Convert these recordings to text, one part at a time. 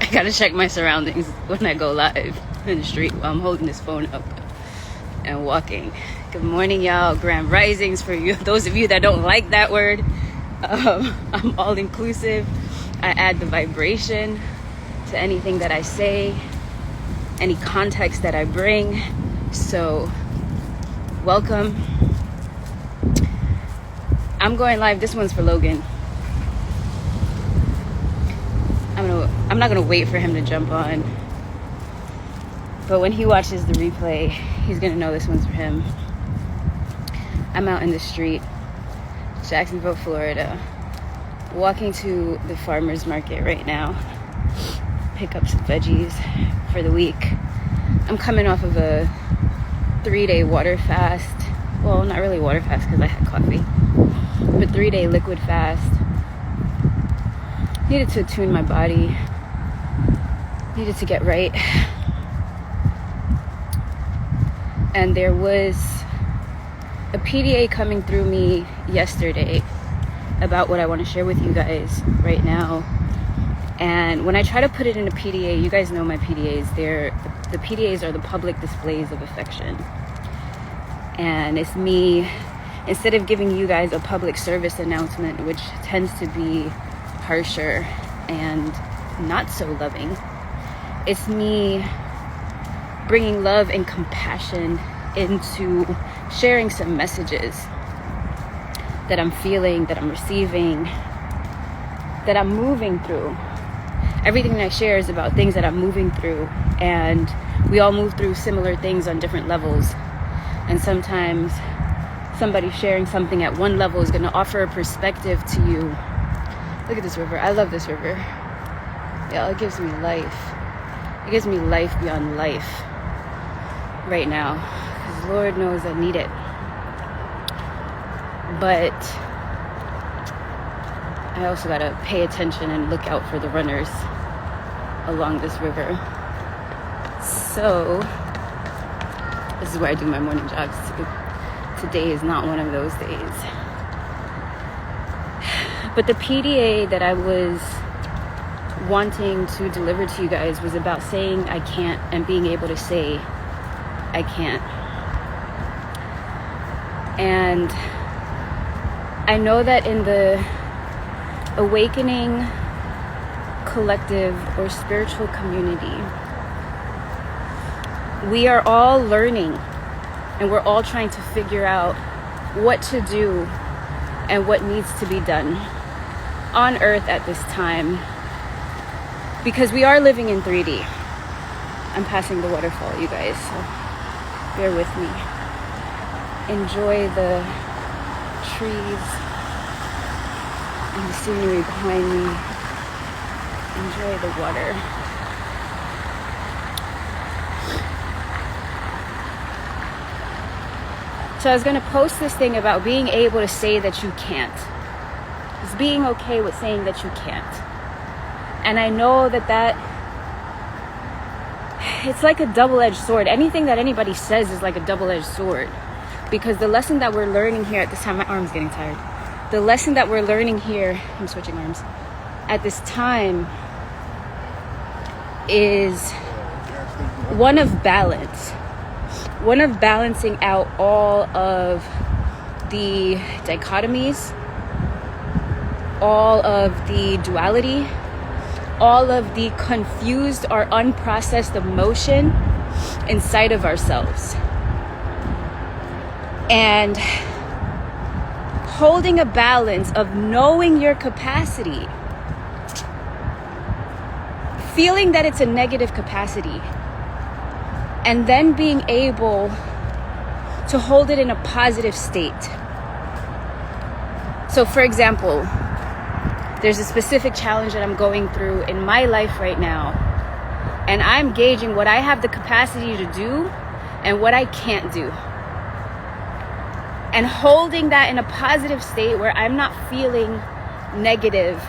I gotta check my surroundings when I go live in the street while I'm holding this phone up and walking. Good morning, y'all. Grand risings for you. Those of you that don't like that word. I'm all inclusive. I add the vibration to anything that I say, any context that I bring. So welcome. I'm going live. This one's for Logan. I'm not gonna wait for him to jump on, but when he watches the replay, he's gonna know this one's for him. I'm out in the street, Jacksonville, Florida, walking to the farmer's market right now, pick up some veggies for the week. I'm coming off of a 3-day water fast. Well, not really water fast because I had coffee, but 3-day liquid fast. Needed to attune my body, needed to get right. And there was a PDA coming through me yesterday about what I want to share with you guys right now. And when I try to put it in a PDA, you guys know my PDAs, the PDAs are the public displays of affection. And it's me, instead of giving you guys a public service announcement, which tends to be harsher and not so loving, it's me bringing love and compassion into sharing some messages that I'm feeling, that I'm receiving, that I'm moving through. Everything that I share is about things that I'm moving through, and we all move through similar things on different levels. And sometimes somebody sharing something at one level is going to offer a perspective to you. Look at this river. I love this river. Yeah, it gives me life. It gives me life beyond life right now, because Lord knows I need it. But I also got to pay attention and look out for the runners along this river. So this is where I do my morning jogs. Today is not one of those days. But the PDA that I was wanting to deliver to you guys was about saying I can't and being able to say I can't. And I know that in the awakening collective or spiritual community, we are all learning and we're all trying to figure out what to do and what needs to be done on earth at this time, because we are living in 3D. I'm passing the waterfall, you guys, so bear with me. Enjoy the trees and the scenery behind me. Enjoy the water. So I was going to post this thing about being able to say that you can't. It's being okay with saying that you can't. And I know that it's like a double-edged sword. Anything that anybody says is like a double-edged sword. Because the lesson that we're learning here at this time, my arm's getting tired. The lesson that we're learning here, I'm switching arms, at this time is one of balance. One of balancing out all of the dichotomies, all of the duality, all of the confused or unprocessed emotion inside of ourselves. And holding a balance of knowing your capacity, feeling that it's a negative capacity, and then being able to hold it in a positive state. So for example, there's a specific challenge that I'm going through in my life right now, and I'm gauging what I have the capacity to do and what I can't do. And holding that in a positive state where I'm not feeling negative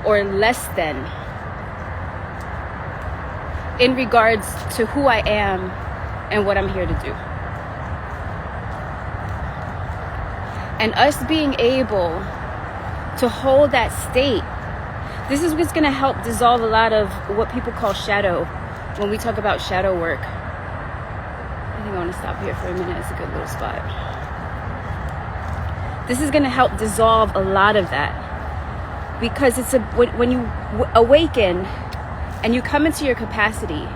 or less than in regards to who I am and what I'm here to do. And us being able to hold that state This is what's going to help dissolve a lot of what people call shadow when we talk about shadow work. I think I want to stop here for a minute. It's a good little spot. This is going to help dissolve a lot of that, because when you awaken and you come into your capacity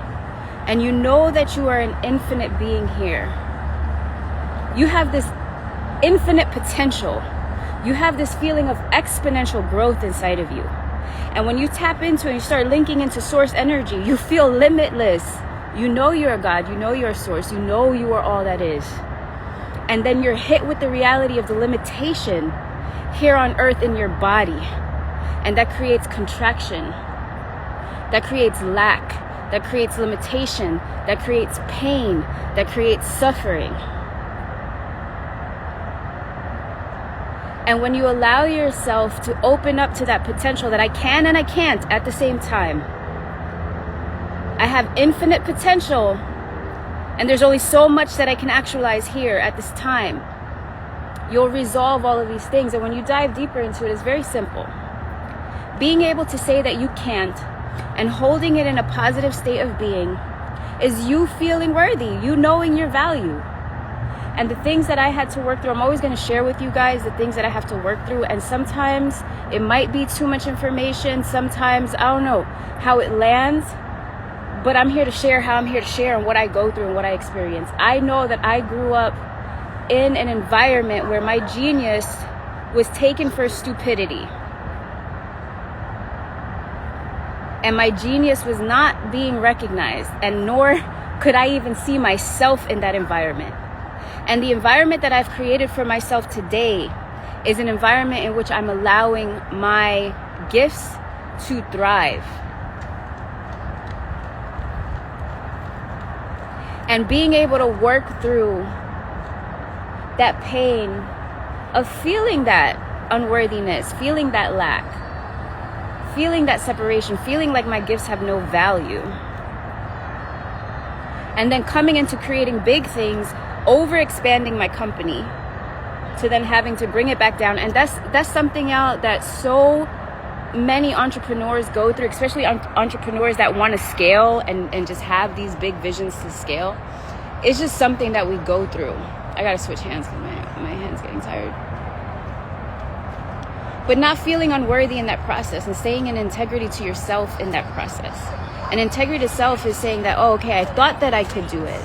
and you know that you are an infinite being here, you have this infinite potential. You have this feeling of exponential growth inside of you. And when you tap into and you start linking into source energy, you feel limitless. You know you're a God, you know you're a source, you know you are all that is. And then you're hit with the reality of the limitation here on earth in your body. And that creates contraction, that creates lack, that creates limitation, that creates pain, that creates suffering. And when you allow yourself to open up to that potential that I can and I can't at the same time, I have infinite potential, and there's only so much that I can actualize here at this time. You'll resolve all of these things. And when you dive deeper into it, it's very simple. Being able to say that you can't and holding it in a positive state of being is you feeling worthy, you knowing your value. And the things that I had to work through, I'm always going to share with you guys the things that I have to work through. And sometimes it might be too much information. Sometimes, I don't know how it lands. But I'm here to share how I'm here to share and what I go through and what I experience. I know that I grew up in an environment where my genius was taken for stupidity. And my genius was not being recognized, and nor could I even see myself in that environment. And the environment that I've created for myself today is an environment in which I'm allowing my gifts to thrive. And being able to work through that pain of feeling that unworthiness, feeling that lack, feeling that separation, feeling like my gifts have no value. And then coming into creating big things, over expanding my company, to then having to bring it back down. And that's something out that so many entrepreneurs go through, especially entrepreneurs that want to scale and just have these big visions to scale. It's just something that we go through. I gotta switch hands because my hand's getting tired. But not feeling unworthy in that process and staying in integrity to yourself in that process. And integrity to self is saying that, oh, okay, I thought that I could do it.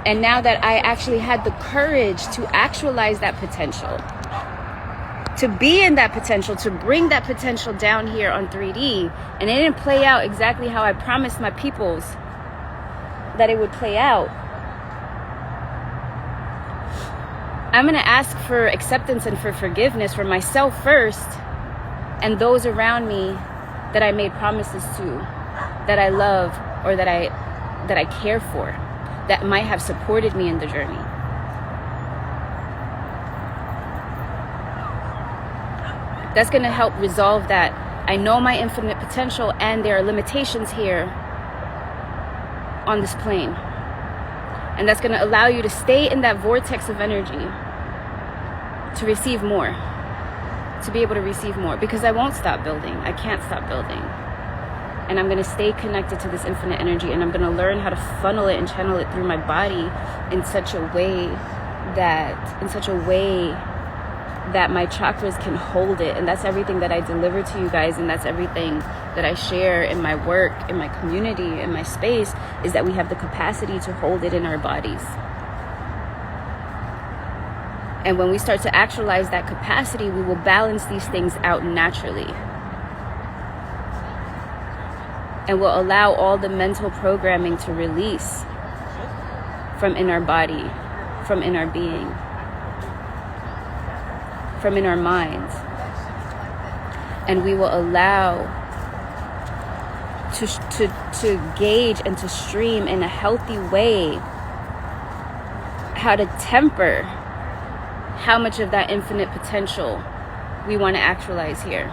And now that I actually had the courage to actualize that potential, to be in that potential, to bring that potential down here on 3D, and it didn't play out exactly how I promised my peoples that it would play out, I'm going to ask for acceptance and for forgiveness for myself first, and those around me that I made promises to, that I love, or that I care for, that might have supported me in the journey. That's going to help resolve that. I know my infinite potential, and there are limitations here on this plane. And that's going to allow you to stay in that vortex of energy to receive more, to be able to receive more, because I won't stop building. I can't stop building. And I'm going to stay connected to this infinite energy, and I'm going to learn how to funnel it and channel it through my body in such a way that my chakras can hold it. And that's everything that I deliver to you guys, and that's everything that I share in my work, in my community, in my space, is that we have the capacity to hold it in our bodies. And when we start to actualize that capacity, we will balance these things out naturally. And will allow all the mental programming to release from in our body, from in our being, from in our minds. And we will allow to gauge and to stream in a healthy way how to temper how much of that infinite potential we want to actualize here.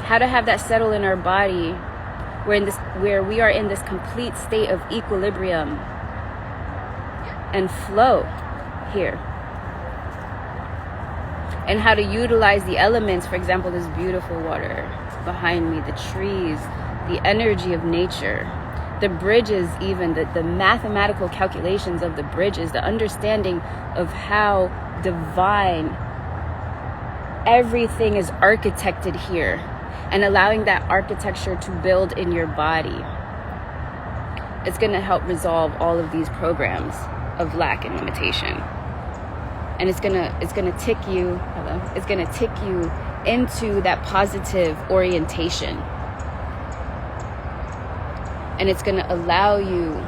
How to have that settle in our body, where we are in this complete state of equilibrium and flow here. and how to utilize the elements. For example, this beautiful water behind me, the trees, the energy of nature, the bridges, even the mathematical calculations of the bridges, the understanding of how divine everything is architected here, and allowing that architecture to build in your body. It's going to help resolve all of these programs of lack and limitation. And it's going to tick you into that positive orientation. And it's going to allow you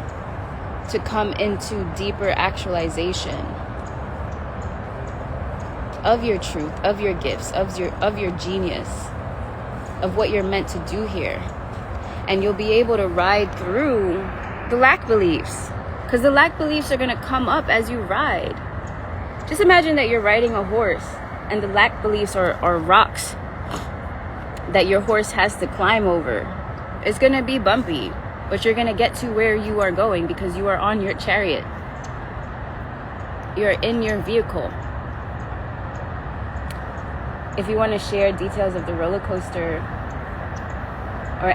to come into deeper actualization of your truth, of your gifts, of your genius, of what you're meant to do here. And you'll be able to ride through the lack beliefs, because the lack beliefs are going to come up as you ride. Just imagine that you're riding a horse and the lack beliefs are rocks that your horse has to climb over. It's going to be bumpy, but you're going to get to where you are going because you are on your chariot. You're in your vehicle. If you want to share details of the roller coaster, or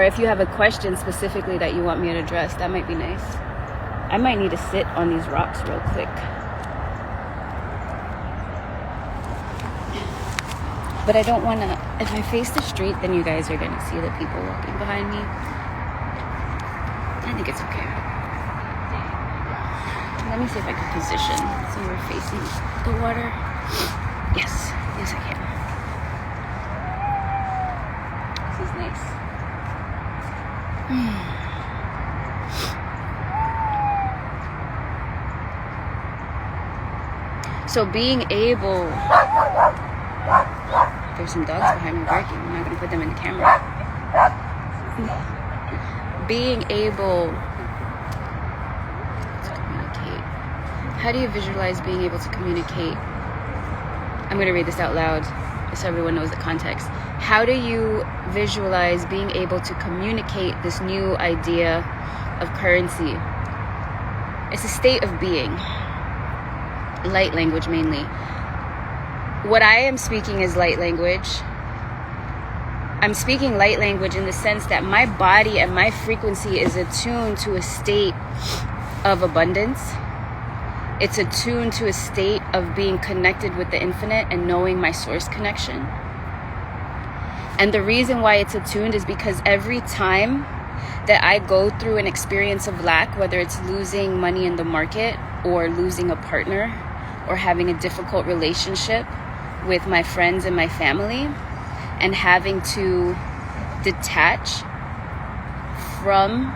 if you have a question specifically that you want me to address, that might be nice. I might need to sit on these rocks real quick. But I don't want to, if I face the street, then you guys are going to see the people walking behind me. I think it's okay. Let me see if I can position so we're facing the water. Yes, I can. This is nice. So being able, there's some dogs behind me barking. I'm not going to put them in the camera. Being able to communicate. How do you visualize being able to communicate? I'm going to read this out loud so everyone knows the context. How do you visualize being able to communicate this new idea of currency? It's a state of being. Light language mainly. What I am speaking is light language. I'm speaking light language in the sense that my body and my frequency is attuned to a state of abundance. It's attuned to a state of being connected with the infinite and knowing my source connection. And the reason why it's attuned is because every time that I go through an experience of lack, whether it's losing money in the market or losing a partner or having a difficult relationship with my friends and my family, and having to detach from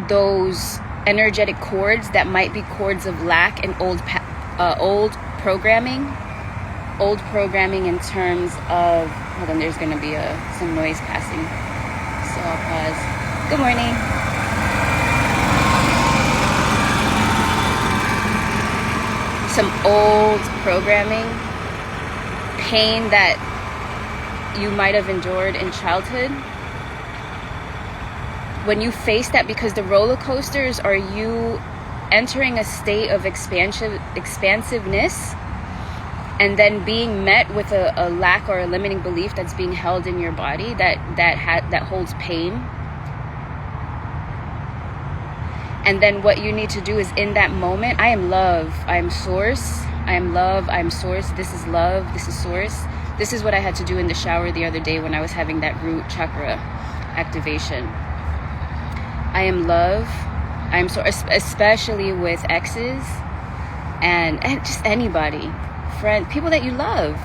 those energetic cords that might be cords of lack and old programming in terms of, hold on, there's going to be some noise passing, so I'll pause. Good morning. Some old programming, pain that you might have endured in childhood. When you face that, because the roller coasters are you entering a state of expansiveness and then being met with a lack or a limiting belief that's being held in your body that holds pain. And then what you need to do is, in that moment, I am love, I am source, I am love, I am source, this is love, this is source. This is what I had to do in the shower the other day when I was having that root chakra activation. I am love, I am source, especially with exes and just anybody, friends, people that you love,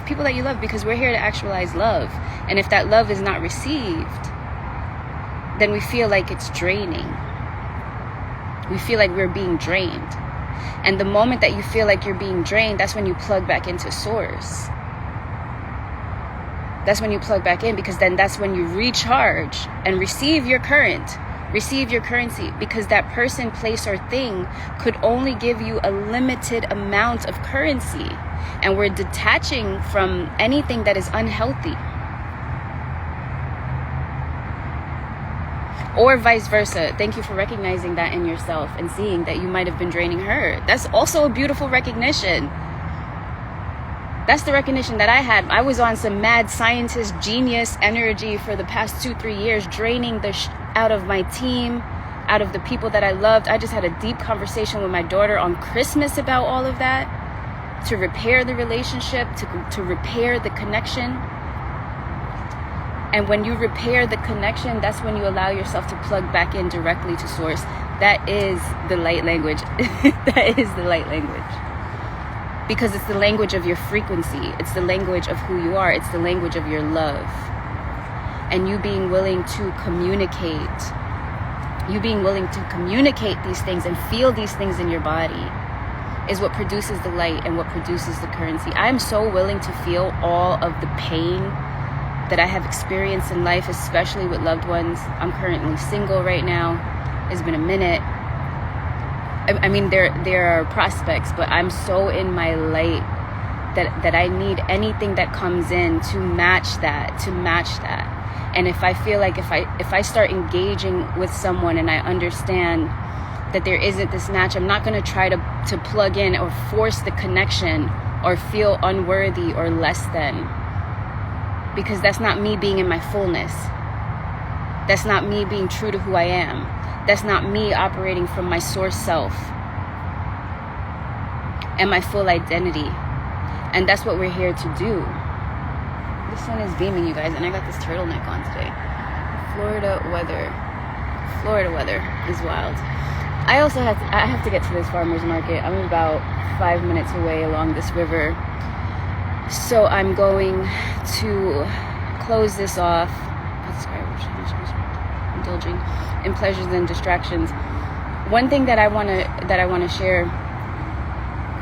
because we're here to actualize love. And if that love is not received, then we feel like it's draining. We feel like we're being drained. And the moment that you feel like you're being drained, that's when you plug back into source. That's when you plug back in, because then that's when you recharge and receive your currency, because that person, place, or thing could only give you a limited amount of currency. And we're detaching from anything that is unhealthy. Or vice versa. Thank you for recognizing that in yourself and seeing that you might have been draining her. That's also a beautiful recognition. That's the recognition that I had. I was on some mad scientist genius energy for the past 2-3 years, draining the out of my team, out of the people that I loved. I just had a deep conversation with my daughter on Christmas about all of that, to repair the relationship, to repair the connection. And when you repair the connection, that's when you allow yourself to plug back in directly to source. That is the light language. That is the light language. Because it's the language of your frequency. It's the language of who you are. It's the language of your love. And you being willing to communicate. You being willing to communicate these things and feel these things in your body is what produces the light and what produces the currency. I'm so willing to feel all of the pain that I have experienced in life, especially with loved ones. I'm currently single right now. It's been a minute. I mean, there are prospects, but I'm so in my light that I need anything that comes in to match that, And if I feel like if I start engaging with someone and I understand that there isn't this match, I'm not going to try to plug in or force the connection or feel unworthy or less than. Because that's not me being in my fullness. That's not me being true to who I am. That's not me operating from my source self and my full identity. And that's what we're here to do. The sun is beaming, you guys, and I got this turtleneck on today. Florida weather is wild. I also have to get to this farmer's market. I'm about 5 minutes away along this river. So I'm going to close this off. Indulging in pleasures and distractions. One thing that I want to share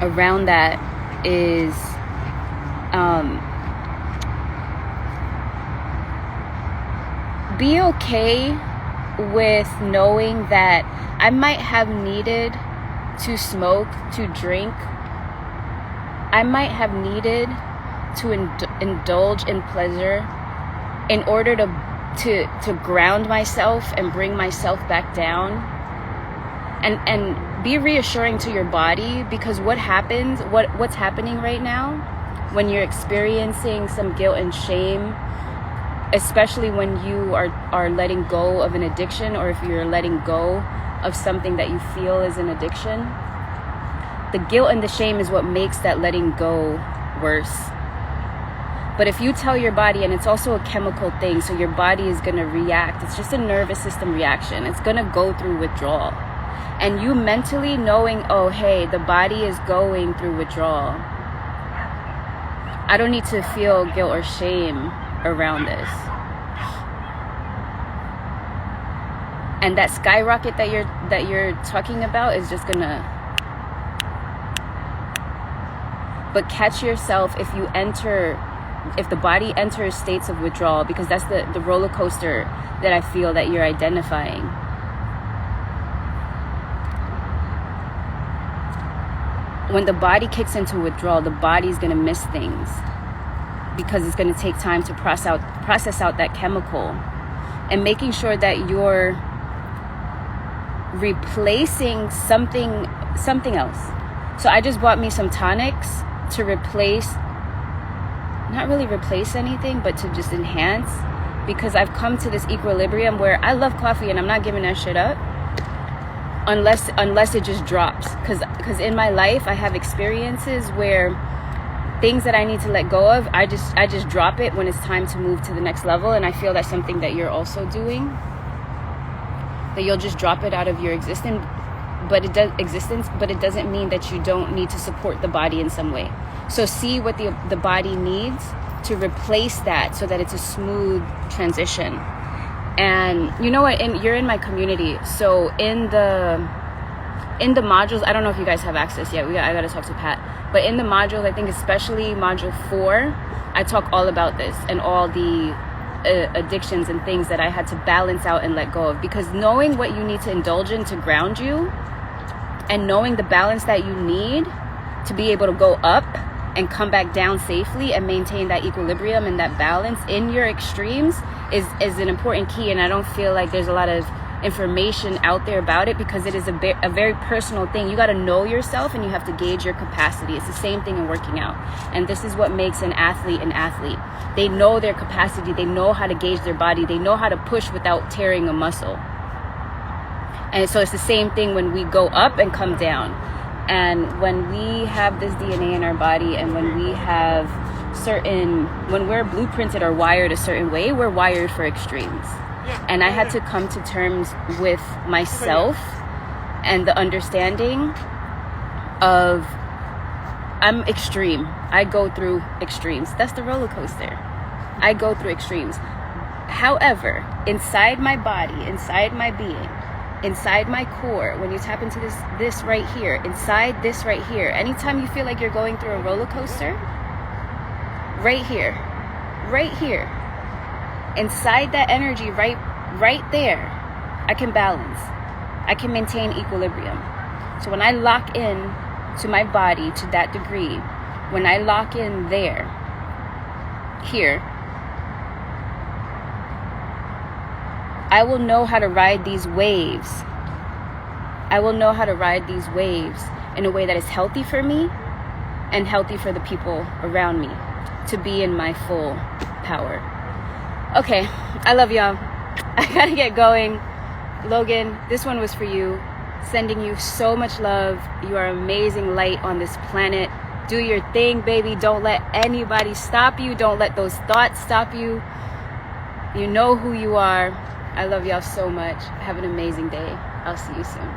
around that is be okay with knowing that I might have needed to smoke, to drink. I might have needed to indulge in pleasure in order to ground myself and bring myself back down, and be reassuring to your body, because what's happening right now when you're experiencing some guilt and shame, especially when you are letting go of an addiction, or if you're letting go of something that you feel is an addiction, the guilt and the shame is what makes that letting go worse. But if you tell your body, and it's also a chemical thing, so your body is going to react. It's just a nervous system reaction. It's going to go through withdrawal. And you mentally knowing, oh, hey, the body is going through withdrawal. I don't need to feel guilt or shame around this. And that skyrocket that you're talking about is just going to... But catch yourself if the body enters states of withdrawal, because that's the roller coaster that I feel that you're identifying. When the body kicks into withdrawal, the body's going to miss things, because it's going to take time to process out that chemical, and making sure that you're replacing something else. So I just bought me some tonics to not really replace anything, but to just enhance, because I've come to this equilibrium where I love coffee and I'm not giving that shit up unless it just drops, because in my life I have experiences where things that I need to let go of, I just drop it when it's time to move to the next level. And I feel that's something that you're also doing, that you'll just drop it out of your existence, but it doesn't mean that you don't need to support the body in some way. So see what the body needs to replace that, so that it's a smooth transition. And you know what, you're in my community, so in the modules, I don't know if you guys have access yet, I gotta talk to Pat, but in the modules, I think especially module 4, I talk all about this and all the addictions and things that I had to balance out and let go of, because knowing what you need to indulge in to ground you, and knowing the balance that you need to be able to go up and come back down safely and maintain that equilibrium and that balance in your extremes is an important key. And I don't feel like there's a lot of information out there about it, because it is a very personal thing. You got to know yourself, and you have to gauge your capacity. It's the same thing in working out. And this is what makes an athlete an athlete. They know their capacity. They know how to gauge their body. They know how to push without tearing a muscle. And so it's the same thing when we go up and come down. And when we have this DNA in our body, and when we have when we're blueprinted or wired a certain way, we're wired for extremes. And I had to come to terms with myself and the understanding of I'm extreme. I go through extremes. That's the roller coaster. I go through extremes. However, inside my body, inside my being, inside my core, when you tap into this right here, inside this right here, anytime you feel like you're going through a roller coaster, right here, inside that energy, right there, I can balance. I can maintain equilibrium. So when I lock in to my body to that degree, when I lock in here, I will know how to ride these waves. I will know how to ride these waves in a way that is healthy for me and healthy for the people around me, to be in my full power. Okay, I love y'all. I gotta get going. Logan, this one was for you. Sending you so much love. You are amazing light on this planet. Do your thing, baby. Don't let anybody stop you. Don't let those thoughts stop you. You know who you are. I love y'all so much. Have an amazing day. I'll see you soon.